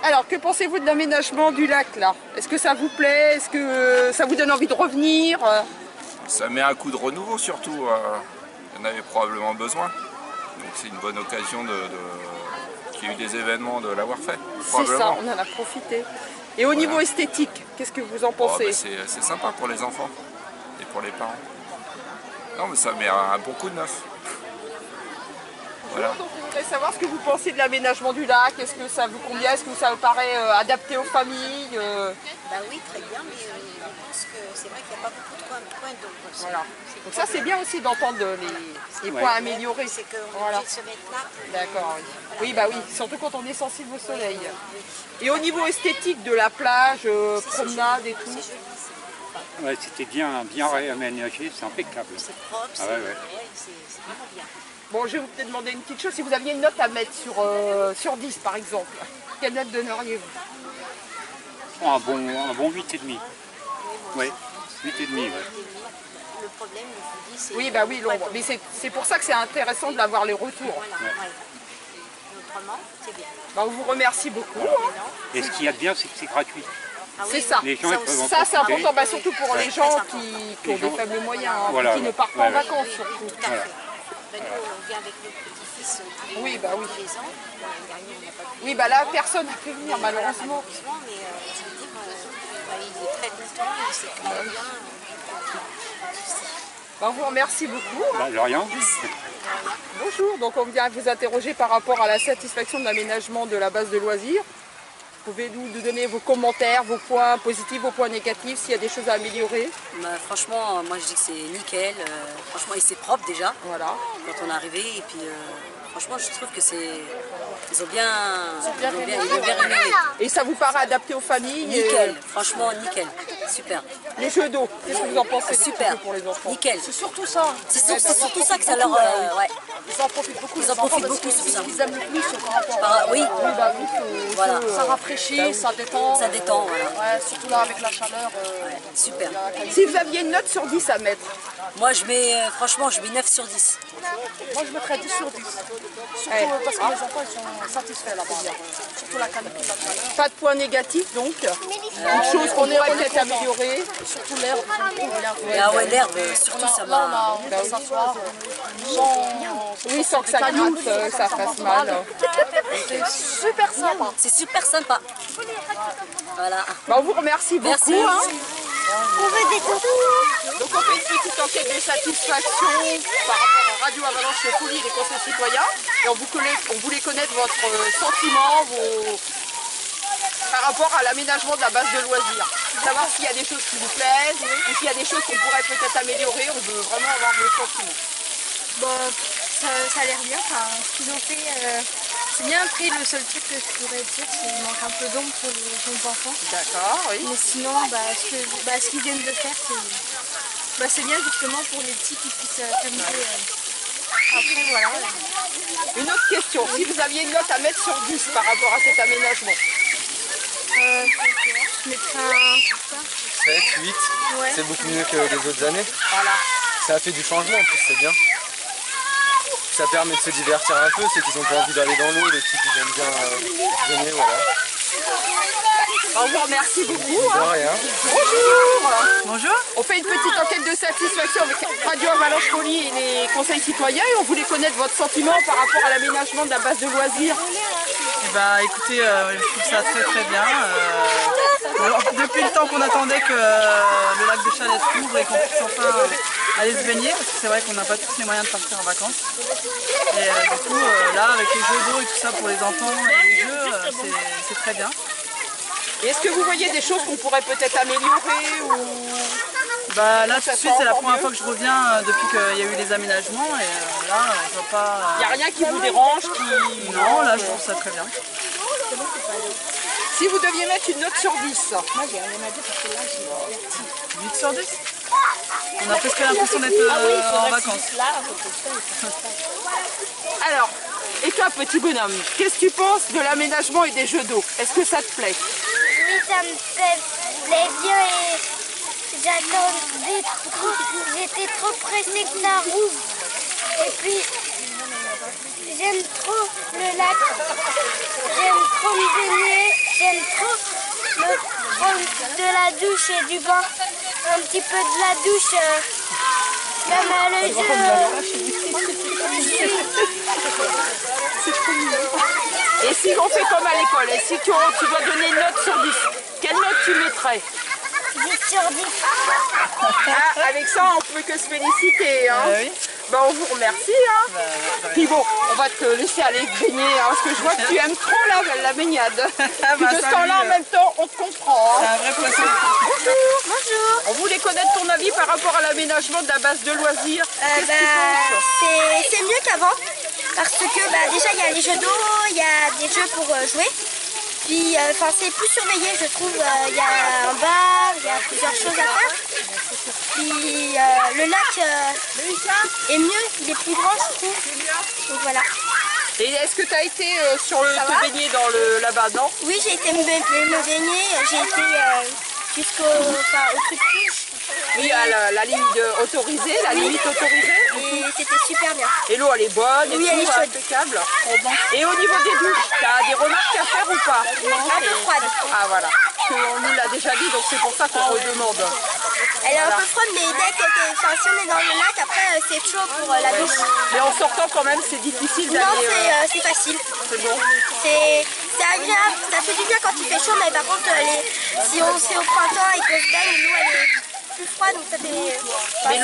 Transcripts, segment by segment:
Alors, que pensez-vous de l'aménagement du lac là? Est-ce que ça vous plaît? Est-ce que ça vous donne envie de revenir? Ça met un coup de renouveau surtout. Il y en avait probablement besoin. Donc c'est une bonne occasion qu'il y ait eu des événements de l'avoir fait. C'est ça, on en a profité. Et au niveau esthétique, qu'est-ce que vous en pensez? C'est sympa pour les enfants et pour les parents. Non mais ça met un bon coup de neuf. Voilà. Donc, je voudrais savoir ce que vous pensez de l'aménagement du lac. Est-ce que ça vous convient? Est-ce que ça vous paraît adapté aux familles? Bah oui, très bien, mais je pense que c'est vrai qu'il n'y a pas beaucoup de points d'eau. Voilà. Donc ça c'est bien aussi d'entendre les points améliorés. C'est qu'on voilà. se mettre là. D'accord, oui. Oui, bah oui, surtout quand on est sensible au soleil. Et au niveau esthétique de la plage, promenade et tout? Ouais, c'était bien réaménagé, c'est impeccable. C'est propre, c'est vraiment bien. Bon, je vais vous peut-être demander une petite chose. Si vous aviez une note à mettre sur 10 par exemple, quelle note donneriez-vous? Un bon 8,5. Oui, 8,5. Ouais. Le problème, je vous dis, c'est... Oui, bah oui, l'ombre. Mais c'est pour ça que c'est intéressant de l'avoir les retours. Voilà, ouais. Autrement, c'est bien. Bah, on vous remercie beaucoup. Et ce qu'il y a de bien, c'est que c'est gratuit. C'est ça. Les gens, ils peuvent en ça c'est profiter. important, bah, surtout pour les gens qui ont des faibles moyens, hein, voilà, qui ne partent pas en vacances surtout. Tout à fait. Ben, nous, on vient avec notre petit-fils Oui, bah oui. tous les ans. L'année dernière, on n'a pas pu. Oui, bah là, personne n'a pu venir malheureusement. Malheureusement, mais je veux dire, il est très content, il sait très bien. Bah, on vous remercie beaucoup. Bah, de rien. Bonjour, donc on vient vous interroger par rapport à la satisfaction de l'aménagement de la base de loisirs. Pouvez-vous nous donner vos commentaires, vos points positifs, vos points négatifs, s'il y a des choses à améliorer? Bah, franchement, moi je dis que c'est nickel, franchement, et c'est propre déjà, Voilà. quand on est arrivé, et puis franchement je trouve que ils ont bien rénové. Et ça vous paraît adapté aux familles? Nickel, franchement nickel, super. Les jeux d'eau, qu'est-ce que vous en pensez? Super, pour les enfants? nickel. C'est surtout ça. C'est surtout ça que ça leur... ouais. Ils en profitent beaucoup. Ils en profitent beaucoup sur ça. Ils aiment le plus par rapport Oui, bah, voilà. ça rafraîchit, ça détend. Ça détend, voilà. Ouais, surtout là avec la chaleur. Super. Si vous aviez une note sur 10 à mettre? Moi je mets, franchement, je mets 9 sur 10. Moi je mettrais 10 sur 10. Surtout parce que les enfants ils sont satisfaits là, c'est bien. Surtout la canopée de la chaleur. Pas de points négatifs donc. Une chose qu'on pourrait peut-être améliorer. Surtout l'herbe, Ah ouais, l'herbe, surtout ça m'a... on peut s'asseoir Oui, sans que ça gloutte, ça fasse mal. C'est super sympa. C'est super sympa. Voilà. Bah, on vous remercie beaucoup. Merci. Hein. On veut des tontons. Donc on fait une petite enquête de satisfaction par rapport à Radio Avalanche Le Poli et les conseils citoyens. Et on voulait connaître votre sentiment par rapport à l'aménagement de la base de loisirs. Savoir s'il y a des choses qui vous plaisent ou s'il y a des choses qu'on pourrait peut-être améliorer. On veut vraiment avoir vos sentiments. Bon, ça a l'air bien, enfin, ce qu'ils ont fait, c'est bien. Après, le seul truc que je pourrais dire, c'est qu'il manque un peu d'ombre pour les jeunes enfants. D'accord, oui. Mais sinon, ce qu'ils viennent de faire, c'est bien justement pour les petits qui puissent s'amuser. Après, voilà. Une autre question, si vous aviez une note à mettre sur 10 par rapport à cet aménagement? Je mettrais un 7, 8, ouais. c'est beaucoup mieux que les autres années. Voilà. Ça a fait du changement en plus, c'est bien. Ça permet de se divertir un peu, ceux qui n'ont pas envie d'aller dans l'eau, les petits qui aiment bien baigner, voilà. On vous remercie beaucoup. De Hein. rien. Bonjour. Bonjour. On fait une petite enquête de satisfaction avec Radio Avalanche Poli et les conseils citoyens et on voulait connaître votre sentiment par rapport à l'aménagement de la base de loisirs. Eh ben, écoutez, je trouve ça très très bien. Depuis le temps qu'on attendait que le lac de Chalette s'ouvre et qu'on puisse enfin aller se baigner, parce que c'est vrai qu'on n'a pas tous les moyens de partir en vacances. Et du coup, là, avec les jeux d'eau et tout ça pour les enfants et les jeux, c'est très bien. Et est-ce que vous voyez des choses qu'on pourrait peut-être améliorer ou... Bah, là, tout de suite, c'est la première fois que je reviens depuis qu'il y a eu les aménagements. Et là, je vois pas... Il n'y a rien qui vous dérange Non, là, je trouve ça très bien. Si vous deviez mettre une note sur 10. Moi, j'ai rien à dire parce que là, j'ai 8 sur 10. On a presque l'impression d'être en vacances. Alors, et toi petit bonhomme, qu'est-ce que tu penses de l'aménagement et des jeux d'eau? Est-ce que ça te plaît? Oui, ça me plaît bien et j'attendais trop, j'étais trop pressée que ça rouvre. Et puis, j'aime trop le lac, j'aime trop me baigner prendre de la douche et du bain. Un petit peu de la douche, comme le jeu. Et si on fait comme à l'école, et si tu dois donner une note sur 10, quelle note tu mettrais? 10 sur 10. Ah, avec ça, on peut que se féliciter. Hein. Oui. Ben, on vous remercie. Hein. Puis bon, on va te laisser aller te baigner, hein, parce que je vois que tu aimes trop la baignade. Puis de ce temps-là, en même temps, on te comprend. Hein. C'est un vrai poisson. Bonjour. Bonjour. On voulait connaître ton avis par rapport à l'aménagement de la base de loisirs. Qu'est-ce que tu penses? C'est mieux qu'avant. Parce que déjà, il y a les jeux d'eau, il y a des jeux pour jouer. Puis c'est plus surveillé, je trouve. Il y a un bar, il y a plusieurs choses à faire. Puis le lac est mieux, il est plus grand, je trouve. Donc voilà. Et est-ce que tu as été te baigner dans là-bas, non? Oui, j'ai été me baigner, j'ai été au truc rouge. Oui, à la ligne autorisée, la limite autorisée. Et c'était super bien. Et l'eau, elle est bonne, Oui, et elle tout, est chaude. impeccable. Et au niveau des douches, tu as des remarques à faire ou pas? Un peu froide. Ah voilà, on nous l'a déjà dit, donc c'est pour ça qu'on redemande. Elle est un peu froide, mais dès que si on est dans le lac, après c'est chaud pour la douche. Mais en sortant quand même, c'est difficile Non, d'aller... c'est facile. C'est bon. C'est agréable, ça fait du bien quand il fait chaud, mais par contre, si c'est au printemps et qu'on se baigne, l'eau elle est plus froide, donc ça fait... Mais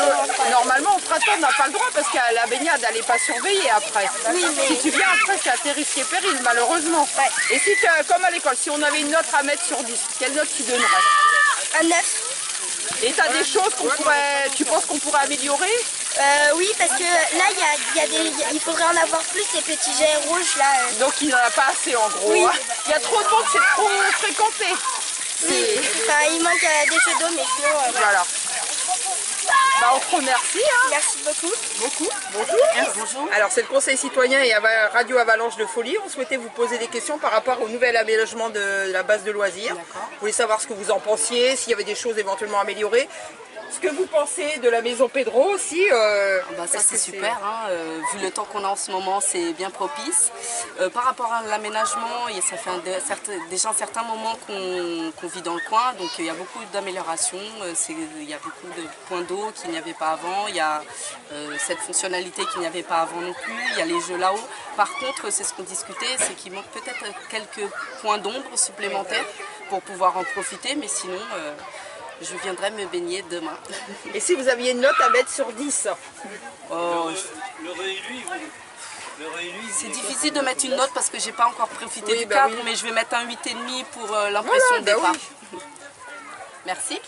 normalement, au printemps, on n'a pas le droit parce que la baignade, elle n'est pas surveillée après. Oui, mais... Si tu viens après, c'est à tes risques et périls, malheureusement. Ouais. Et si comme à l'école, si on avait une note à mettre sur 10, quelle note tu donnerais? Un 9. Et tu as des choses tu penses qu'on pourrait améliorer? Oui, parce que là, il faudrait en avoir plus, ces petits jets rouges là. Donc il n'y en a pas assez en gros. Oui. Hein. Il y a trop de monde, c'est trop fréquenté. Oui. Enfin, il manque des jeux d'eau, mais sinon... Voilà. Bah, on te remercie. Hein. Merci beaucoup. Bonjour. Bonjour. Alors c'est le Conseil citoyen et Radio Avalanche de Folie. On souhaitait vous poser des questions par rapport au nouvel aménagement de la base de loisirs. Vous voulez savoir ce que vous en pensiez, s'il y avait des choses éventuellement améliorées. Ce que vous pensez de la maison Pedro aussi ça c'est super, hein, vu le temps qu'on a en ce moment, c'est bien propice. Par rapport à l'aménagement, ça fait déjà un certain moment qu'on vit dans le coin, donc il y a beaucoup d'améliorations, il y a beaucoup de points d'eau qu'il n'y avait pas avant, il y a cette fonctionnalité qu'il n'y avait pas avant non plus, il y a les jeux là-haut. Par contre, c'est ce qu'on discutait, c'est qu'il manque peut-être quelques points d'ombre supplémentaires pour pouvoir en profiter, mais sinon... je viendrai me baigner demain. Et si vous aviez une note à mettre sur 10? C'est difficile de mettre une note parce que j'ai pas encore profité du cadre, mais je vais mettre un 8,5 pour l'impression de départ. Merci.